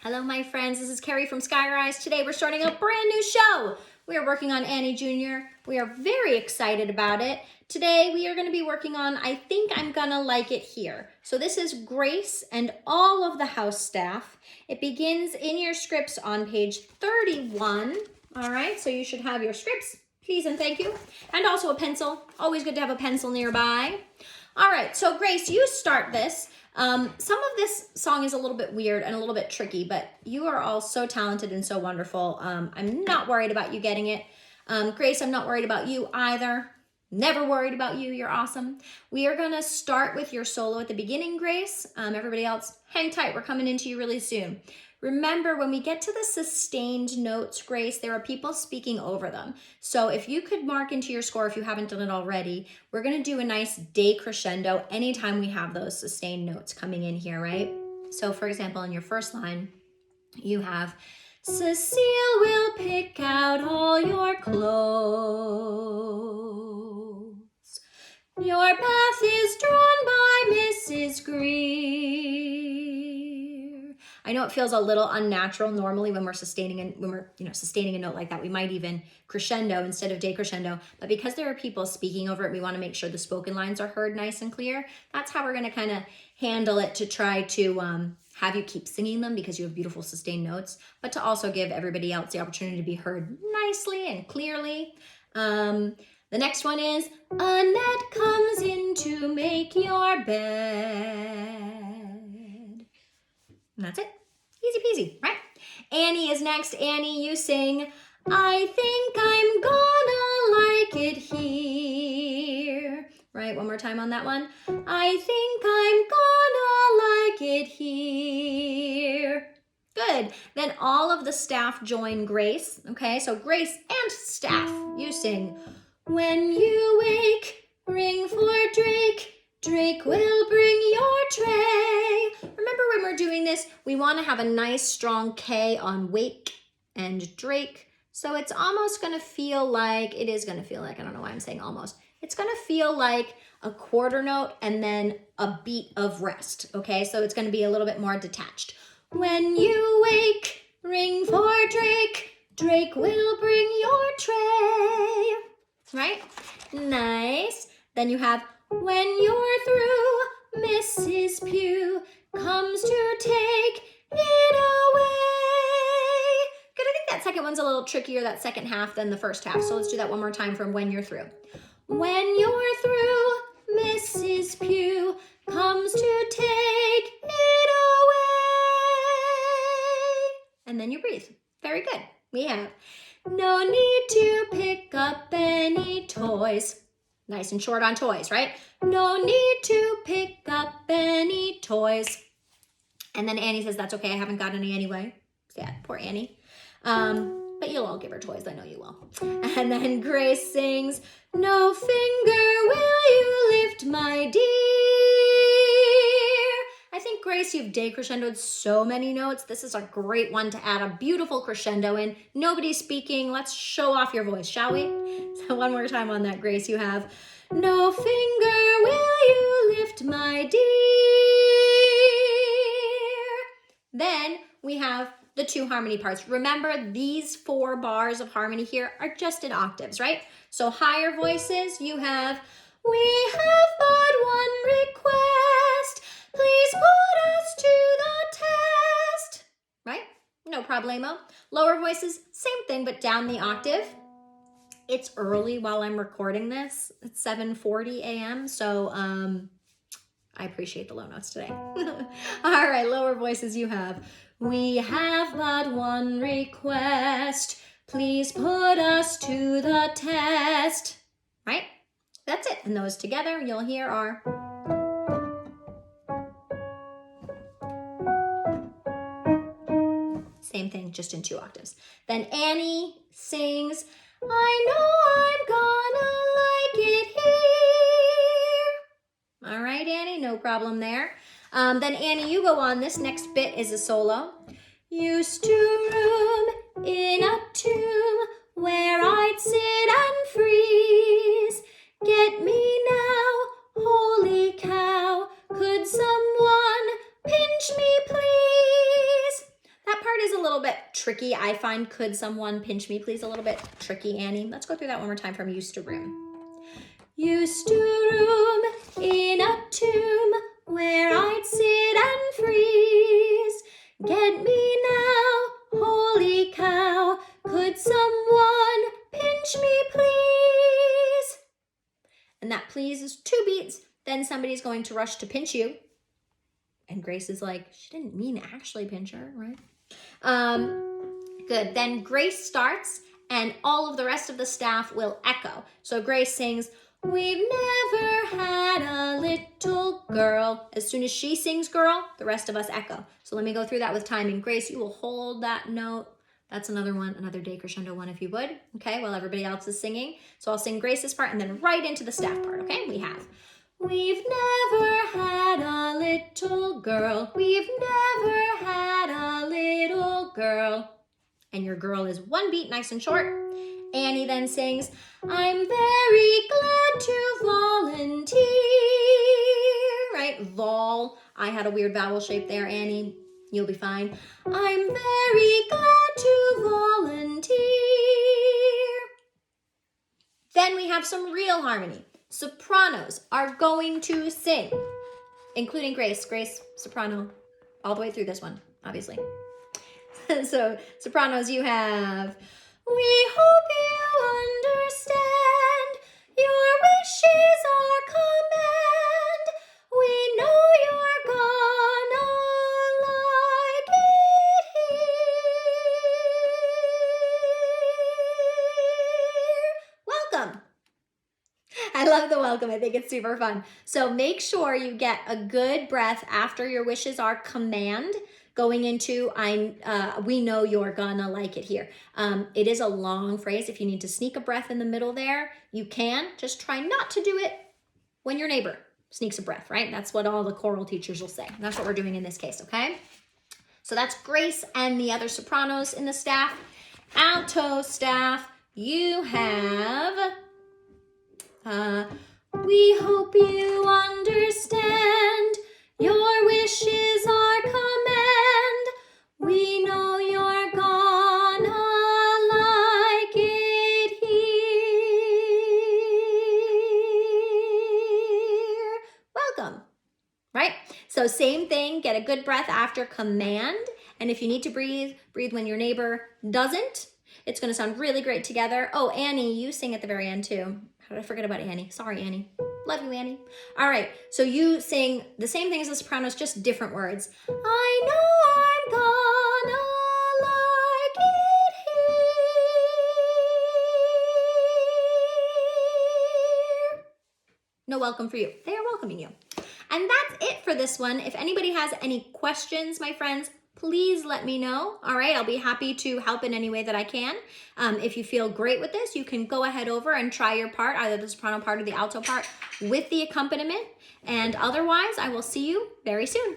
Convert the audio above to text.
Hello, my friends. This is Carrie from Skyrise. Today we're starting a brand new show. We are working on Annie Jr. We are very excited about it. Today we are going to be working on I Think I'm Gonna Like It Here. So this is Grace and all of the house staff. It begins in your scripts on page 31. All right, so you should have your scripts, please and thank you. And also a pencil. Always good to have a pencil nearby. All right, so Grace, you start this. Some of this song is a little bit weird and a little bit tricky, but you are all so talented and so wonderful. I'm not worried about you getting it. Grace, I'm not worried about you either. Never worried about you. You're awesome. We are going to start with your solo at the beginning, Grace. Everybody else, hang tight. We're coming into you really soon. Remember, when we get to the sustained notes, Grace, there are people speaking over them. So if you could mark into your score, if you haven't done it already, we're going to do a nice decrescendo anytime we have those sustained notes coming in here, right? So for example, in your first line, you have, Cecile will pick out all your clothes. Your bath is drawn by Mrs. Greer. I know it feels a little unnatural normally when we're sustaining a note like that. We might even crescendo instead of decrescendo, but because there are people speaking over it, we want to make sure the spoken lines are heard nice and clear. That's how we're going to kind of handle it, to try to have you keep singing them because you have beautiful sustained notes, but to also give everybody else the opportunity to be heard nicely and clearly. The next one is, Annette comes in to make your bed. And that's it. Easy peasy, right? Annie is next. Annie, you sing, I think I'm gonna like it here. Right, one more time on that one. I think I'm gonna like it here. Good. Then all of the staff join Grace. Okay, so Grace and staff, you sing, when you wake, ring for Drake. Drake will bring your tray. Remember, when we're doing this, we want to have a nice strong K on wake and Drake. So it's almost going to feel like, I don't know why I'm saying almost. It's going to feel like a quarter note and then a beat of rest. Okay, so it's going to be a little bit more detached. When you wake, ring for Drake. Drake will bring your tray. Right? Nice. Then you have, when you're through, Mrs. Pugh comes to take it away. Good, I think that second one's a little trickier, that second half, than the first half. So let's do that one more time from when you're through. When you're through, Mrs. Pugh comes to take it away. And then you breathe. Very good. We have, no need to pick up any toys. Nice and short on toys, right? No need to pick up any toys. And then Annie says, that's okay, I haven't got any anyway. Sad, poor Annie. But you'll all give her toys, I know you will. And then Grace sings, no finger will you lift, my dear. I think, Grace, you've decrescendoed so many notes. This is a great one to add a beautiful crescendo in. Nobody's speaking. Let's show off your voice, shall we? So one more time on that, Grace, you have, no finger will you lift, my dear. Then we have the two harmony parts. Remember, these 4 bars of harmony here are just in octaves, right? So higher voices, you have, we have but one request. Please put us to the test. Right? No problemo. Lower voices, same thing, but down the octave. It's early while I'm recording this. It's 7:40 a.m., so I appreciate the low notes today. All right, lower voices you have, we have but one request. Please put us to the test. Right? That's it. And those together, you'll hear our... Same thing, just in 2 octaves. Then Annie sings, I know I'm gonna like it here. All right, Annie, no problem there. Then Annie, you go on. This next bit is a solo. Used to room in a tomb where I'd sit and freeze. Get me now, holy cow, could someone pinch me please? That part is a little bit tricky. I find could someone pinch me please a little bit tricky, Annie. Let's go through that one more time from used to room. Used to room in a tomb where I'd sit and freeze. Get me now, holy cow, could someone pinch me please? And that please is 2 beats. Then somebody's going to rush to pinch you. And Grace is like, she didn't mean to actually pinch her, right? Good. Then Grace starts and all of the rest of the staff will echo. So Grace sings, we've never had a little girl. As soon as she sings girl, the rest of us echo. So let me go through that with timing. Grace, you will hold that note. That's another one, another decrescendo one if you would. Okay, while everybody else is singing. So I'll sing Grace's part and then right into the staff part, okay? We have, we've never had a little girl. We've never had a little girl. And your girl is 1 beat, nice and short. Annie then sings, I'm very glad to volunteer, right? Vol, I had a weird vowel shape there, Annie. You'll be fine. I'm very glad to volunteer. Then we have some real harmony. Sopranos are going to sing, including Grace. Grace, soprano, all the way through this one, obviously. So sopranos, you have, we hope you understand, your wishes are command, we know you're gonna like it here. Welcome. I love the welcome. I think it's super fun. So make sure you get a good breath after your wishes are command. Going into, we know you're gonna like it here. It is a long phrase. If you need to sneak a breath in the middle there, you can. Just try not to do it when your neighbor sneaks a breath, right? That's what all the choral teachers will say. That's what we're doing in this case, okay? So that's Grace and the other sopranos in the staff. Alto staff, you have, we hope you understand, your wishes are command. We know you're gonna like it here. Welcome, right? So same thing, get a good breath after command. And if you need to breathe, breathe when your neighbor doesn't. It's gonna sound really great together. Oh, Annie, you sing at the very end too. How did I forget about Annie? Sorry, Annie. Love you, Annie. All right, so you sing the same thing as the sopranos, just different words. I know I'm gonna like it here. No welcome for you. They are welcoming you. And that's it for this one. If anybody has any questions, my friends, please let me know. All right, I'll be happy to help in any way that I can. If you feel great with this, you can go ahead over and try your part, either the soprano part or the alto part, with the accompaniment. And otherwise, I will see you very soon.